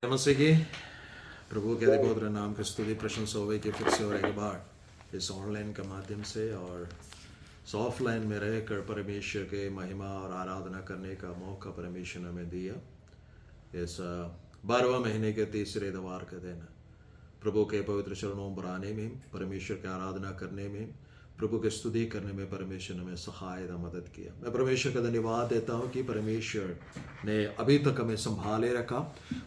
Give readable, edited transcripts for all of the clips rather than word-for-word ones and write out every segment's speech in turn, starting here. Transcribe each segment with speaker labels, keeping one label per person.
Speaker 1: नमस्ते की प्रभु के अधिपौत्र नाम की स्तुति प्रशंसा हो कि फिर से और एक बार इस ऑनलाइन के माध्यम से और इस ऑफलाइन में रहकर परमेश्वर के महिमा और आराधना करने का मौका परमेश्वर ने हमें दिया। इस 12वें महीने के तीसरे इतवार के दिन प्रभु के पवित्र चरणों पर आने में, परमेश्वर की आराधना करने में, प्रभु की स्तुति करने में परमेश्वर ने हमें सहायता मदद किया। मैं परमेश्वर का धन्यवाद देता हूँ कि परमेश्वर ने अभी तक हमें संभाले रखा।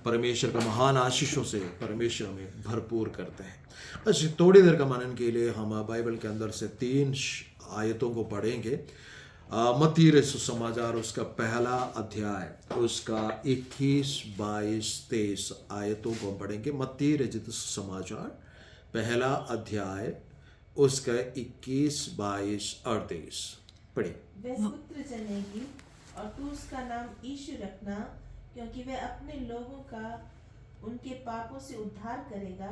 Speaker 1: परमेश्वर का महान आशीषों से परमेश्वर हमें भरपूर करते हैं। बस थोड़ी देर का मनन के लिए हम बाइबल के अंदर से 3 आयतों को पढ़ेंगे। मत्ती रचित सुसमाचार उसका पहला अध्याय उसका 21, 22, 23 आयतों को हम पढ़ेंगे। मत्ती रचित सुसमाचार पहला अध्याय उसका 21, 22 और 23 पढ़िए।
Speaker 2: वह पुत्र जनेगी और तू उसका नाम यीशु रखना, क्योंकि वह अपने लोगों का उनके पापों से उद्धार करेगा।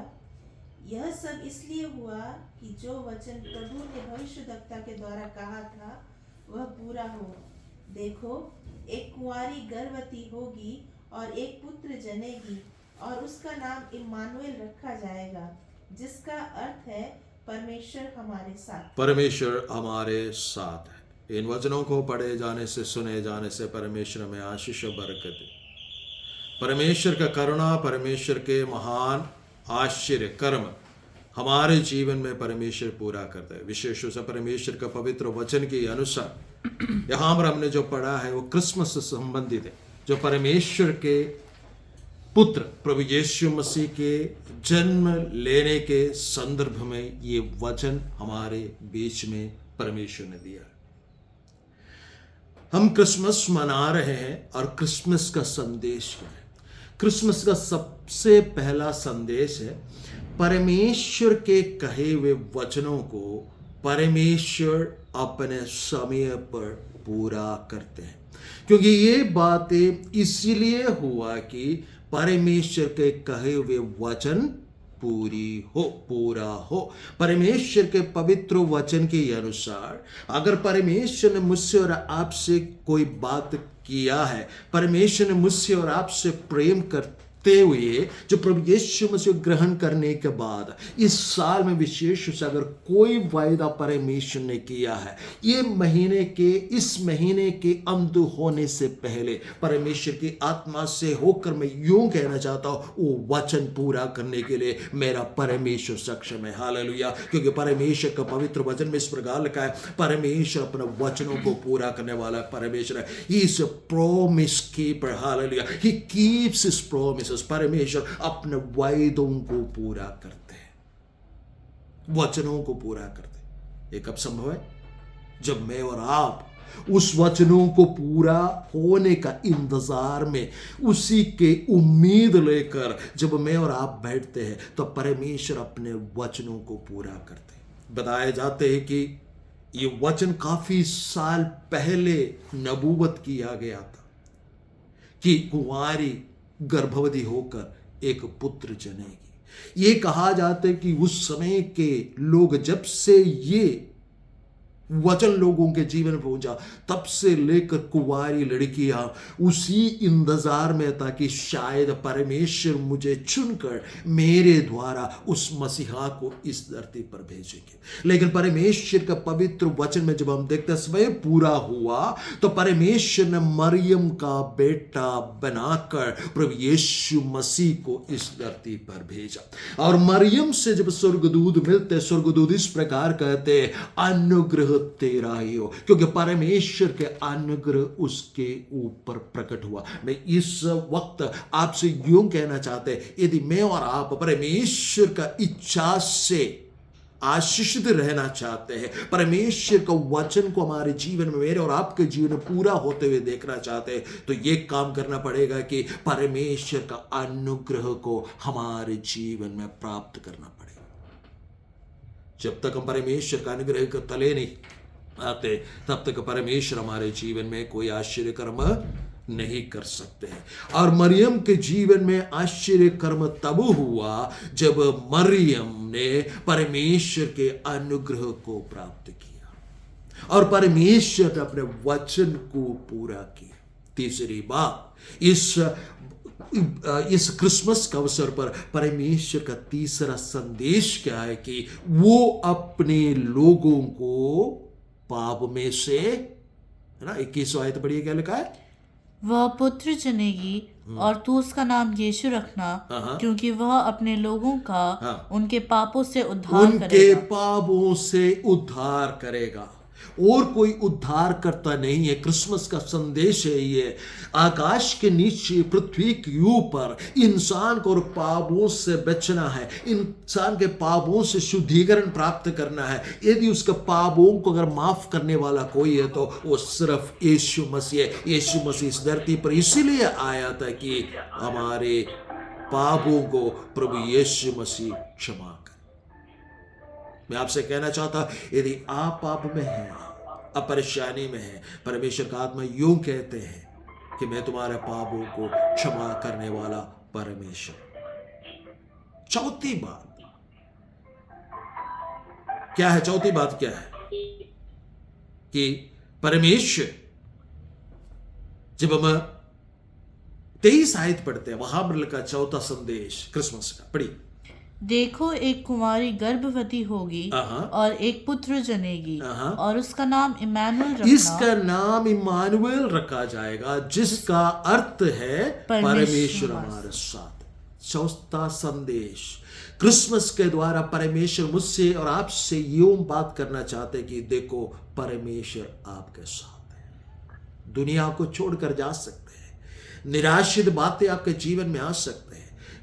Speaker 2: यह सब इसलिए हुआ कि जो वचन प्रभु ने भविष्यद्वक्ता के द्वारा कहा था वह पूरा हो। देखो, एक कुंवारी गर्भवती होगी और एक पुत्र जनेगी और उसका नाम इम्मानुएल रखा जाएगा, जिसका अर्थ है परमेश्वर हमारे साथ।
Speaker 1: परमेश्वर हमारे साथ है। इन वचनों को पढ़े जाने से, सुने जाने से परमेश्वर में आशीष बरकत दे। परमेश्वर का करुणा, परमेश्वर के महान आश्चर्य कर्म हमारे जीवन में परमेश्वर पूरा करता है। विशेष रूप से परमेश्वर का पवित्र वचन के अनुसार यहाँ पर हमने जो पढ़ा है वो क्रिसमस से संबंधित है, जो परमेश्वर के पुत्र प्रभु यीशु मसीह के जन्म लेने के संदर्भ में ये वचन हमारे बीच में परमेश्वर ने दिया। हम क्रिसमस मना रहे हैं और क्रिसमस का संदेश क्या है? क्रिसमस का सबसे पहला संदेश है परमेश्वर के कहे हुए वचनों को परमेश्वर अपने समय पर पूरा करते हैं। क्योंकि ये बातें इसलिए हुआ कि परमेश्वर के कहे हुए वचन पूरा हो। परमेश्वर के पवित्र वचन के अनुसार अगर परमेश्वर ने मुझसे और आपसे कोई बात किया है, परमेश्वर ने मुझसे और आपसे प्रेम करते हुए जो प्रभु यीशु मसीह ग्रहण करने के बाद इस साल में विशेष रूप से अगर कोई वायदा परमेश्वर ने किया है, ये इस महीने के अंत होने से पहले परमेश्वर की आत्मा से होकर मैं यूं कहना चाहता हूं, वो वचन पूरा करने के लिए मेरा परमेश्वर सक्षम है। हालेलुया। क्योंकि परमेश्वर का पवित्र वचन में इस प्रकार लिखा है, परमेश्वर अपने वचनों को पूरा करने वाला परमेश्वर है। He is a promise keeper. Hallelujah. He keeps his promise. परमेश्वर अपने वायदों को पूरा करते हैं, वचनों को पूरा करते हैं। ये कब संभव है? जब मैं और आप उस वचनों को पूरा होने का इंतजार में, उसी के उम्मीद लेकर जब मैं और आप बैठते हैं तो परमेश्वर अपने वचनों को पूरा करते हैं। बताए जाते हैं कि ये वचन काफी साल पहले नबूवत किया गया था कि कुंवारी गर्भवती होकर एक पुत्र जनेगी। ये कहा जाता है कि उस समय के लोग, जब से ये वचन लोगों के जीवन में पहुंचा, तब से लेकर कुंवारी लड़कियां उसी इंतजार में था कि शायद परमेश्वर मुझे चुनकर मेरे द्वारा उस मसीहा को इस धरती पर भेजेंगे। लेकिन परमेश्वर का पवित्र वचन में जब हम देखते हैं स्वयं पूरा हुआ, तो परमेश्वर ने मरियम का बेटा बनाकर प्रभु यीशु मसीह को इस धरती पर भेजा। और मरियम से जब स्वर्गदूत मिलते, स्वर्गदूत इस प्रकार कहते, अनुग्रह तेरा ही हो, क्योंकि परमेश्वर के अनुग्रह उसके ऊपर प्रकट हुआ। मैं इस वक्त आपसे यूं कहना चाहते, यदि मैं और आप परमेश्वर का इच्छा से आशीषित रहना चाहते हैं, परमेश्वर का वचन को हमारे जीवन में, मेरे और आपके जीवन में पूरा होते हुए देखना चाहते हैं, तो ये काम करना पड़ेगा कि परमेश्वर का अनुग्रह को हमारे जीवन में प्राप्त करना पड़ेगा। जब तक हम परमेश्वर का अनुग्रह के तले नहीं आते, तब तक परमेश्वर हमारे जीवन में कोई आश्चर्य कर्म नहीं कर सकते हैं। और मरियम के जीवन में आश्चर्य कर्म तब हुआ जब मरियम ने परमेश्वर के अनुग्रह को प्राप्त किया और परमेश्वर ने अपने वचन को पूरा किया। तीसरी बात, इस इस क्रिसमस के अवसर पर परमेश्वर का तीसरा संदेश क्या है कि वो अपने लोगों को पाप में से, है ना, 21 आयत पढ़िए क्या लिखा है।
Speaker 3: वह पुत्र जनेगी और तू उसका नाम यीशु रखना, क्योंकि वह अपने लोगों का उनके पापों से उद्धार
Speaker 1: उनके
Speaker 3: करेगा।
Speaker 1: पापों से उद्धार करेगा। और कोई उद्धार करता नहीं है। क्रिसमस का संदेश है ये, आकाश के नीचे पृथ्वी के ऊपर इंसान को और पापों से बचना है, इंसान के पापों से शुद्धिकरण प्राप्त करना है। यदि उसके पापों को अगर माफ करने वाला कोई है तो वो सिर्फ यीशु मसीह है। यीशु मसीह इस धरती पर इसीलिए आया था कि हमारे पापों को प्रभु यीशु मसीह क्षमा करे। मैं आपसे कहना चाहता, यदि आप पाप में हैं, आप परेशानी में हैं, परमेश्वर का आत्मा यूं कहते हैं कि मैं तुम्हारे पापों को क्षमा करने वाला परमेश्वर। चौथी बात क्या है? चौथी बात क्या है कि परमेश्वर, जब हम 23 आयत पढ़ते हैं, वहां पर लिखा चौथा संदेश क्रिसमस का, पढ़िए।
Speaker 3: देखो, एक कुमारी गर्भवती होगी और एक पुत्र जनेगी और उसका नाम इम्मानुएल रखना।
Speaker 1: इसका नाम इम्मानुएल रखा जाएगा, जिसका अर्थ है परमेश्वर हमारे साथ। चौथा संदेश क्रिसमस के द्वारा परमेश्वर मुझसे और आपसे यूं बात करना चाहते कि देखो, परमेश्वर आपके साथ है। दुनिया को छोड़कर जा सकते हैं, निराशित बातें आपके जीवन में आ सकते हैं,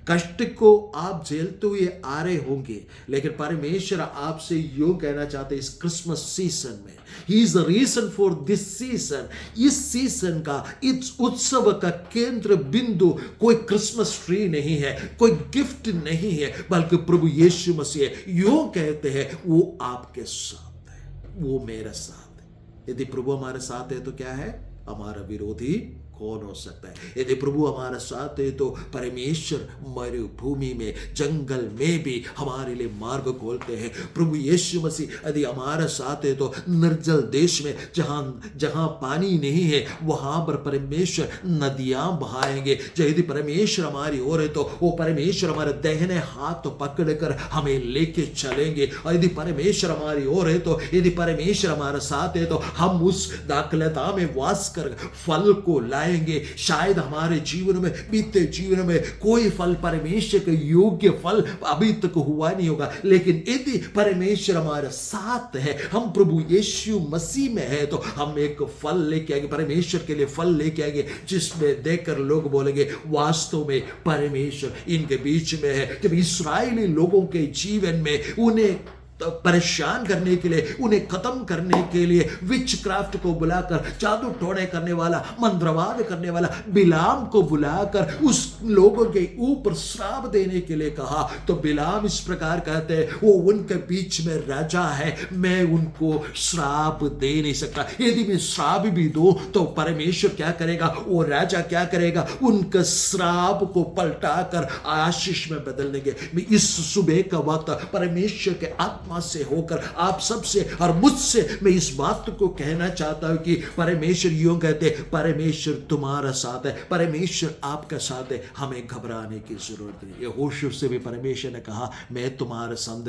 Speaker 1: कष्ट को आप झेलते हुए आ रहे होंगे, लेकिन परमेश्वर आपसे यूं कहना चाहते इस क्रिसमस सीजन में, he is the reason for this season. इस सीजन का, इस उत्सव का केंद्र बिंदु कोई क्रिसमस ट्री नहीं है, कोई गिफ्ट नहीं है, बल्कि प्रभु यीशु मसीह। यूं कहते हैं वो आपके साथ है, वो मेरे साथ है। यदि प्रभु हमारे साथ है तो क्या है? हमारा विरोधी कौन हो सकता है? यदि प्रभु हमारा साथ है तो परमेश्वर मरुभूमि में, जंगल में भी हमारे लिए मार्ग खोलते हैं। प्रभु यीशु मसीह यदि हमारा साथ है तो निर्जल देश में, जहां पानी नहीं है, वहां पर परमेश्वर नदियां बहाएंगे। यदि परमेश्वर हमारी ओर है तो वो परमेश्वर हमारे दाहिने हाथ तो पकड़कर हमें लेके चलेंगे। और यदि परमेश्वर हमारी ओर है तो, यदि परमेश्वर हमारा साथ है तो हम उस दाखलता में वास कर फल को लाए। शायद हमारे जीवन में, बीते जीवन में कोई फल, परमेश्वर के योग्य फल अभी तक हुआ नहीं होगा, लेकिन यदि परमेश्वर हमारे साथ है, हम प्रभु यीशु मसीह में है, तो हम एक फल लेके आएंगे, परमेश्वर के लिए फल लेके आएंगे, जिसमें देखकर लोग बोलेंगे वास्तव में परमेश्वर इनके बीच में है। जब इस्राएली लोगों के जीवन में उन्हें परेशान करने के लिए, उन्हें खत्म करने के लिए विच क्राफ्ट को बुलाकर, जादू टोने करने वाला, मंत्रवाद करने वाला बिलाम को बुलाकर उस लोगों के ऊपर श्राप देने के लिए कहा, तो बिलाम इस प्रकार कहते हैं, वो उनके बीच में राजा है, मैं उनको श्राप दे नहीं सकता। यदि मैं श्राप भी दूं तो परमेश्वर क्या करेगा? वो राजा क्या करेगा? उनके श्राप को पलटाकर आशीष में बदल देंगे। इस सुबह का वक्त परमेश्वर के आत्मा से होकर आप सबसे और मुझसे मैं इस बात को कहना चाहता हूं कि परमेश्वर यूं कहते, परमेश्वर तुम्हारा साथ है, परमेश्वर आपका साथ है, हमें घबराने की जरूरत नहीं। यहोशू से भी परमेश्वर ने कहा, मैं तुम्हारे संग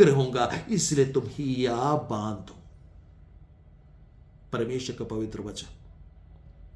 Speaker 1: रहूंगा, इसलिए तुम हिया बांधो। परमेश्वर का पवित्र वचन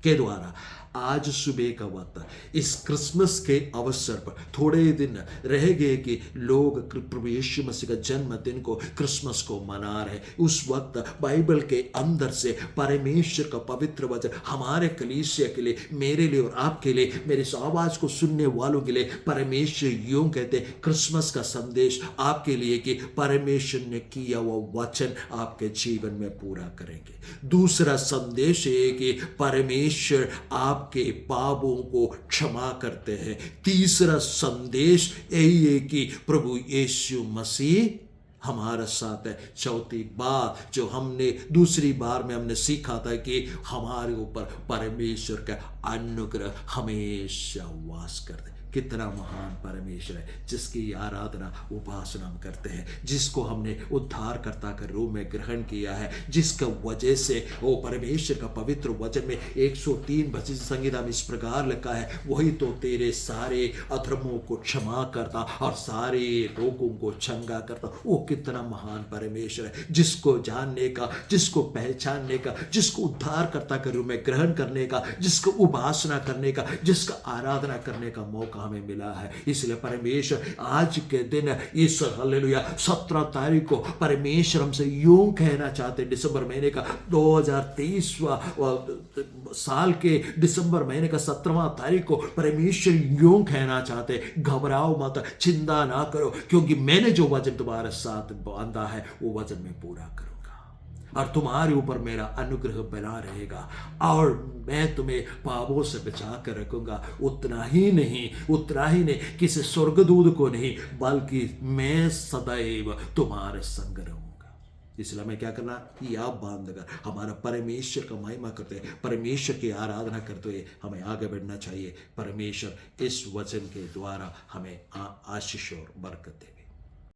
Speaker 1: के द्वारा आज सुबह का वक्त इस क्रिसमस के अवसर पर थोड़े दिन रह गए कि लोग प्रभु यीशु मसीह का जन्मदिन को, क्रिसमस को मना रहे। उस वक्त बाइबल के अंदर से परमेश्वर का पवित्र वचन हमारे कलीसिया के लिए, मेरे लिए और आपके लिए, मेरे इस आवाज को सुनने वालों के लिए परमेश्वर यूं कहते, क्रिसमस का संदेश आपके लिए कि परमेश्वर ने किया वो वचन आपके जीवन में पूरा करेंगे। दूसरा संदेश है कि परमेश्वर आप के पापों को क्षमा करते हैं। तीसरा संदेश यही है कि प्रभु यीशु मसीह हमारे साथ है। चौथी बात जो हमने दूसरी बार में हमने सीखा था कि हमारे ऊपर परमेश्वर का अनुग्रह हमेशा वास करते। कितना महान परमेश्वर है जिसकी आराधना उपासना हम करते हैं, जिसको हमने उद्धारकर्ता के रूप में ग्रहण किया है, जिसका वजह से वो परमेश्वर का पवित्र वचन में 103 भजन संगीता में इस प्रकार लिखा है, वही तो तेरे सारे अधर्मों को क्षमा करता और सारे रोगों को चंगा करता। वो कितना महान परमेश्वर है जिसको जानने का, जिसको पहचानने का, जिसको उद्धारकर्ता के रूप में ग्रहण करने का, जिसको उपासना करने का, जिसका आराधना करने का मौका हमें मिला है। इसलिए परमेश्वर आज के दिन इस हालेलुया 17 तारीख को परमेश्वर हमसे यूं कहना चाहते, डिसंबर महीने का 2023 साल के डिसंबर महीने का 17वां तारीख को परमेश्वर यूं कहना चाहते, घबराओ मत, चिंता ना करो, क्योंकि मैंने जो वचन तुम्हारे साथ बांधा है वो वचन मैं पूरा करूंगा और तुम्हारे ऊपर मेरा अनुग्रह बना रहेगा और मैं तुम्हें पापों से बचा कर रखूंगा। उतना ही नहीं किसी स्वर्गदूत को नहीं, बल्कि मैं सदैव तुम्हारे संग रहूंगा। इसलिए हमें क्या करना, या बांध कर हमारा परमेश्वर का महिमा करते हैं, परमेश्वर की आराधना करते हुए हमें आगे बढ़ना चाहिए। परमेश्वर इस वचन के द्वारा हमें आशीष और बरकत देवे।